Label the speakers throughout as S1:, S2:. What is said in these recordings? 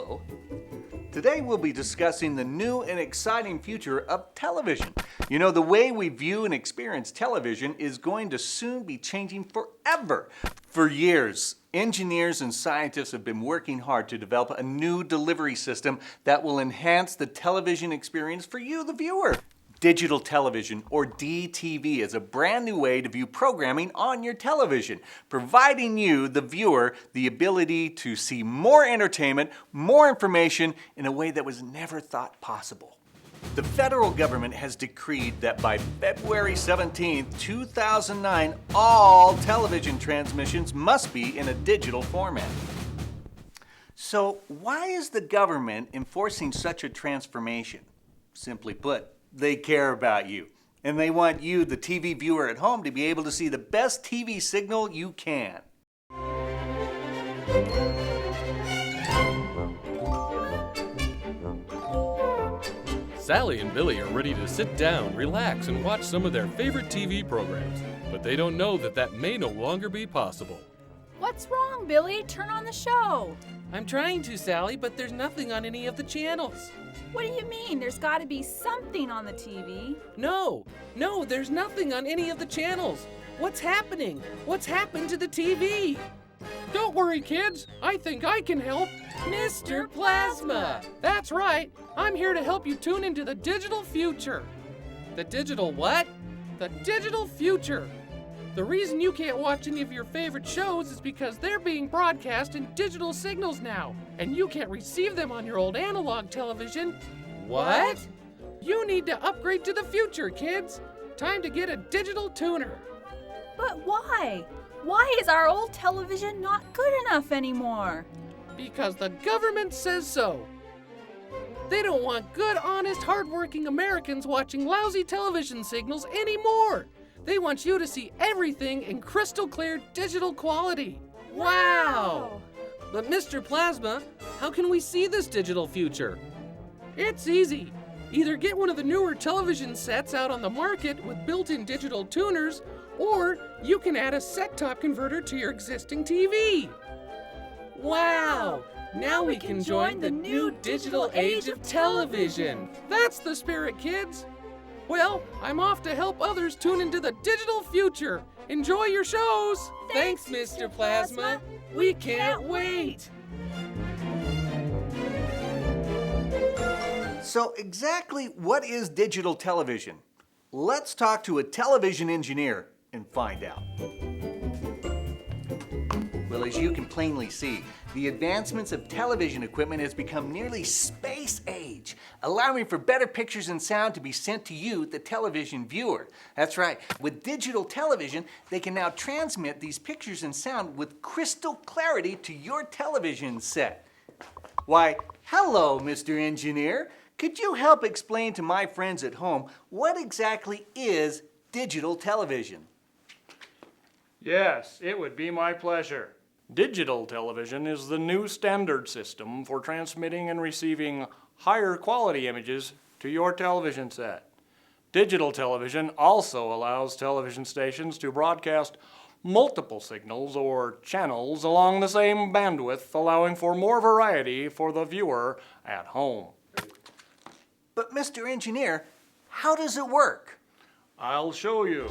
S1: Hello. Today we'll be discussing the new and exciting future of television. You know, the way we view and experience television is going to soon be changing forever. For years, engineers and scientists have been working hard to develop a new delivery system that will enhance the television experience for you, the viewer. Digital television, or DTV, is a brand new way to view programming on your television, providing you, the viewer, the ability to see more entertainment, more information in a way that was never thought possible. The federal government has decreed that by February 17, 2009, all television transmissions must be in a digital format. So why is the government enforcing such a transformation? Simply put, they care about you, and they want you, the TV viewer at home, to be able to see the best TV signal you can.
S2: Sally and Billy are ready to sit down, relax, and watch some of their favorite TV programs, but they don't know that may no longer be possible.
S3: What's wrong, Billy? Turn on the show.
S4: I'm trying to, Sally, but there's nothing on any of the channels.
S3: What do you mean? There's got to be something on the TV.
S4: No, there's nothing on any of the channels. What's happening? What's happened to the TV?
S2: Don't worry, kids. I think I can help.
S4: Mr. Plasma!
S2: That's right. I'm here to help you tune into the digital future.
S4: The digital what?
S2: The digital future. The reason you can't watch any of your favorite shows is because they're being broadcast in digital signals now, and you can't receive them on your old analog television.
S4: What?
S2: You need to upgrade to the future, kids. Time to get a digital tuner.
S3: But why? Why is our old television not good enough anymore?
S2: Because the government says so. They don't want good, honest, hardworking Americans watching lousy television signals anymore. They want you to see everything in crystal clear digital quality.
S4: Wow! But Mr. Plasma, how can we see this digital future?
S2: It's easy. Either get one of the newer television sets out on the market with built-in digital tuners, or you can add a set-top converter to your existing TV.
S4: Wow! Now we can join the new digital age of television.
S2: That's the spirit, kids. Well, I'm off to help others tune into the digital future. Enjoy your shows.
S4: Thanks, Mr. Plasma. We can't wait.
S1: So exactly what is digital television? Let's talk to a television engineer and find out. Well, as you can plainly see, the advancements of television equipment has become nearly space age, allowing for better pictures and sound to be sent to you, the television viewer. That's right, with digital television, they can now transmit these pictures and sound with crystal clarity to your television set. Why, hello, Mr. Engineer. Could you help explain to my friends at home what exactly is digital television?
S5: Yes, it would be my pleasure. Digital television is the new standard system for transmitting and receiving higher quality images to your television set. Digital television also allows television stations to broadcast multiple signals or channels along the same bandwidth, allowing for more variety for the viewer at home.
S1: But Mr. Engineer, how does it work?
S5: I'll show you.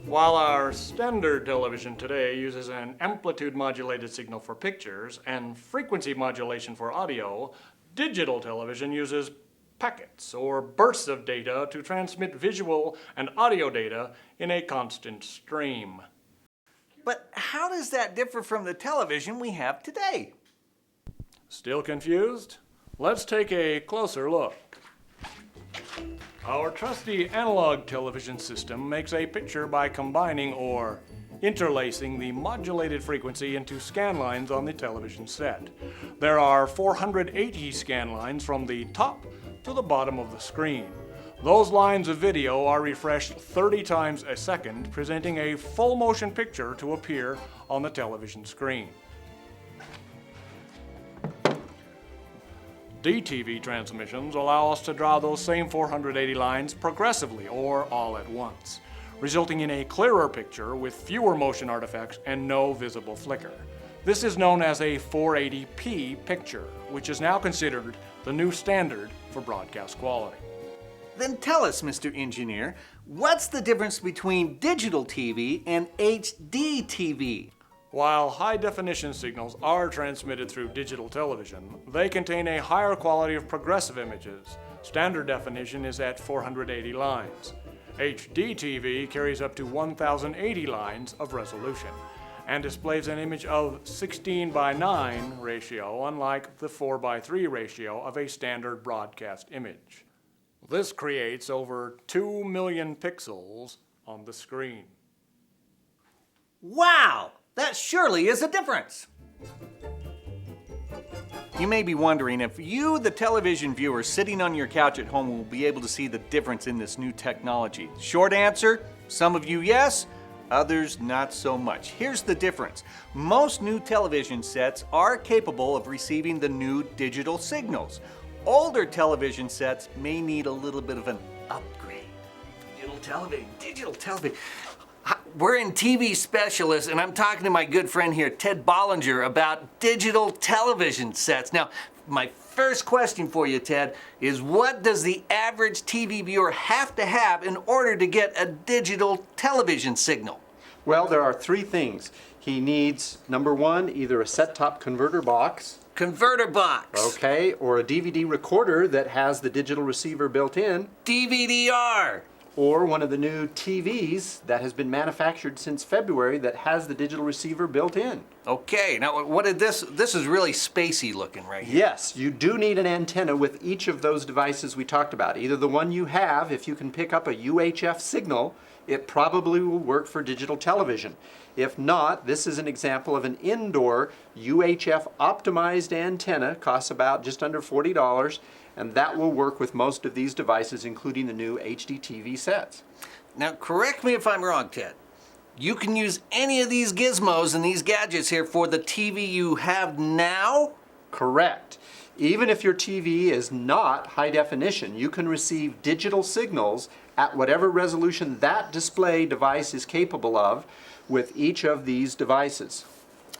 S5: While our standard television today uses an amplitude modulated signal for pictures and frequency modulation for audio, digital television uses packets or bursts of data to transmit visual and audio data in a constant stream.
S1: But how does that differ from the television we have today?
S5: Still confused? Let's take a closer look. Our trusty analog television system makes a picture by combining or interlacing the modulated frequency into scan lines on the television set. There are 480 scan lines from the top to the bottom of the screen. Those lines of video are refreshed 30 times a second, presenting a full motion picture to appear on the television screen. DTV transmissions allow us to draw those same 480 lines progressively or all at once. resulting in a clearer picture with fewer motion artifacts and no visible flicker. This is known as a 480p picture, which is now considered the new standard for broadcast quality.
S1: Then tell us, Mr. Engineer, what's the difference between digital TV and HD TV?
S5: While high-definition signals are transmitted through digital television, they contain a higher quality of progressive images. Standard definition is at 480 lines. HD TV carries up to 1080 lines of resolution and displays an image of 16:9 ratio, unlike the 4:3 ratio of a standard broadcast image. This creates over 2 million pixels on the screen.
S1: Wow! That surely is a difference! You may be wondering if you, the television viewer sitting on your couch at home, will be able to see the difference in this new technology. Short answer, some of you yes, others not so much. Here's the difference. Most new television sets are capable of receiving the new digital signals. Older television sets may need a little bit of an upgrade. Digital television. We're in TV specialists, and I'm talking to my good friend here, Ted Bollinger, about digital television sets. Now, my first question for you, Ted, is what does the average TV viewer have to have in order to get a digital television signal?
S6: Well, there are three things. He needs, number one, either a set-top converter box.
S1: Converter box.
S6: Okay, or a DVD recorder that has the digital receiver built in.
S1: DVD-R.
S6: Or one of the new TVs that has been manufactured since February that has the digital receiver built in.
S1: Okay, now what did this is really spacey looking right here.
S6: Yes, you do need an antenna with each of those devices we talked about. Either the one you have, if you can pick up a UHF signal, it probably will work for digital television. If not, this is an example of an indoor UHF optimized antenna, costs about just under $40, and that will work with most of these devices, including the new HD TV sets.
S1: Now, correct me if I'm wrong, Ted. You can use any of these gizmos and these gadgets here for the TV you have now?
S6: Correct. Even if your TV is not high definition, you can receive digital signals at whatever resolution that display device is capable of with each of these devices.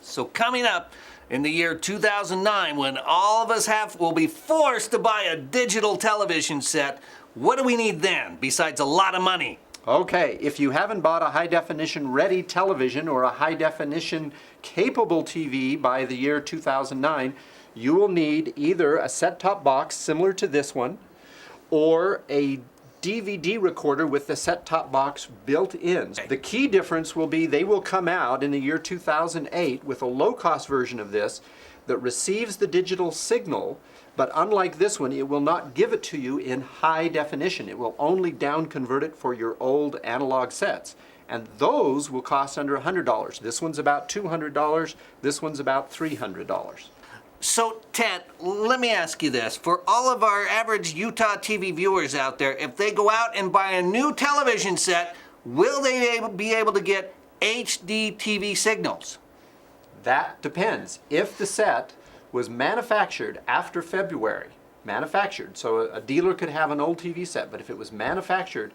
S1: So coming up in the year 2009, when all of us will be forced to buy a digital television set, what do we need then, besides a lot of money?
S6: Okay, if you haven't bought a high definition ready television or a high definition capable TV by the year 2009, you will need either a set-top box similar to this one or a DVD recorder with the set-top box built in. The key difference will be they will come out in the year 2008 with a low-cost version of this that receives the digital signal, but unlike this one, it will not give it to you in high definition. It will only down convert it for your old analog sets. And those will cost under $100. This one's about $200, this one's about $300.
S1: So, Ted, let me ask you this. For all of our average Utah TV viewers out there, if they go out and buy a new television set, will they be able to get HD TV signals?
S6: That depends. If the set was manufactured after February, so a dealer could have an old TV set, but if it was manufactured,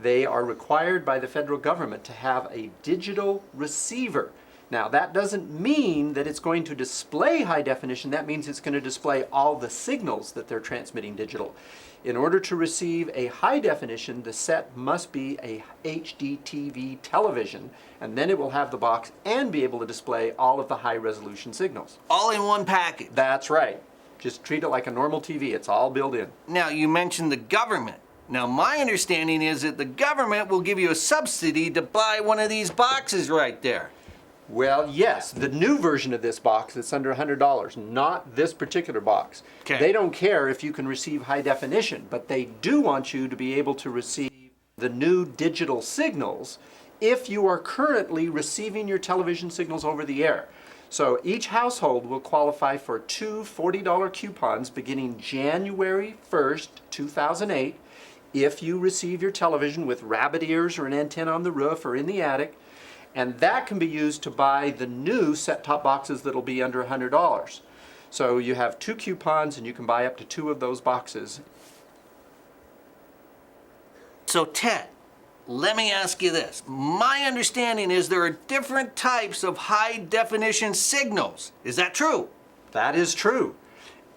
S6: they are required by the federal government to have a digital receiver. Now, that doesn't mean that it's going to display high definition. That means it's going to display all the signals that they're transmitting digital. In order to receive a high definition, the set must be a HD TV television, and then it will have the box and be able to display all of the high resolution signals.
S1: All in one package?
S6: That's right. Just treat it like a normal TV. It's all built in.
S1: Now, you mentioned the government. Now, my understanding is that the government will give you a subsidy to buy one of these boxes right there.
S6: Well, yes, the new version of this box that's under $100, not this particular box.
S1: Okay.
S6: They don't care if you can receive high definition, but they do want you to be able to receive the new digital signals if you are currently receiving your television signals over the air. So each household will qualify for two $40 coupons beginning January 1st, 2008, if you receive your television with rabbit ears or an antenna on the roof or in the attic. And that can be used to buy the new set-top boxes that'll be under $100. So you have two coupons and you can buy up to two of those boxes.
S1: So, Ted, let me ask you this. My understanding is there are different types of high-definition signals. Is that true?
S6: That is true.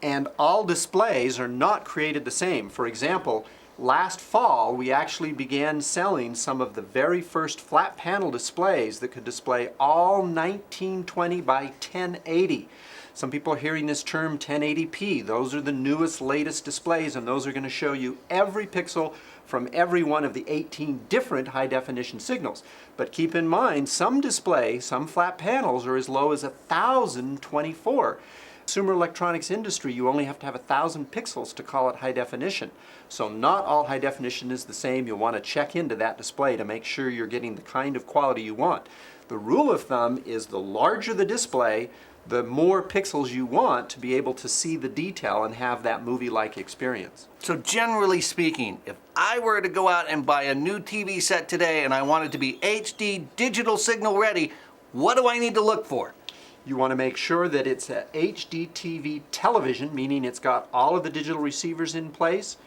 S6: And all displays are not created the same. For example, last fall we actually began selling some of the very first flat panel displays that could display all 1920 by 1080. Some people are hearing this term 1080p. Those are the newest, latest displays, and those are going to show you every pixel from every one of the 18 different high-definition signals. But keep in mind, some flat panels are as low as 1024. Consumer electronics industry, you only have to have 1,000 pixels to call it high definition. So not all high definition is the same. You'll want to check into that display to make sure you're getting the kind of quality you want. The rule of thumb is the larger the display, the more pixels you want to be able to see the detail and have that movie-like experience.
S1: So generally speaking, if I were to go out and buy a new TV set today and I want it to be HD digital signal ready, what do I need to look for?
S6: You want to make sure that it's a HD TV television, meaning it's got all of the digital receivers in place,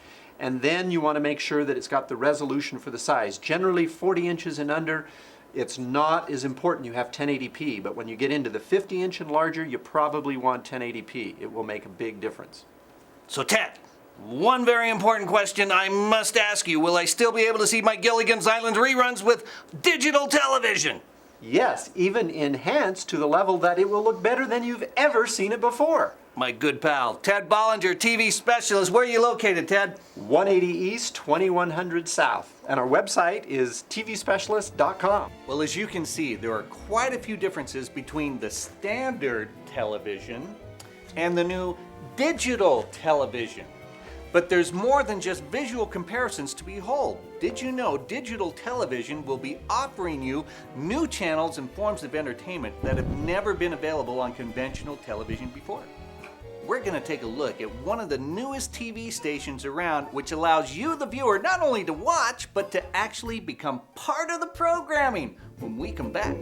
S6: and then you want to make sure that it's got the resolution for the size. Generally 40 inches and under, it's not as important you have 1080p, but when you get into the 50-inch and larger, you probably want 1080p. It will make a big difference.
S1: So Ted, one very important question I must ask you. Will I still be able to see my Gilligan's Island reruns with digital television?
S6: Yes, even enhanced to the level that it will look better than you've ever seen it before.
S1: My good pal, Ted Bollinger, TV specialist. Where are you located, Ted?
S6: 180 East, 2100 South. And our website is tvspecialist.com.
S1: Well, as you can see, there are quite a few differences between the standard television and the new digital television. But there's more than just visual comparisons to behold. Did you know digital television will be offering you new channels and forms of entertainment that have never been available on conventional television before? We're going to take a look at one of the newest TV stations around, which allows you, the viewer, not only to watch, but to actually become part of the programming when we come back.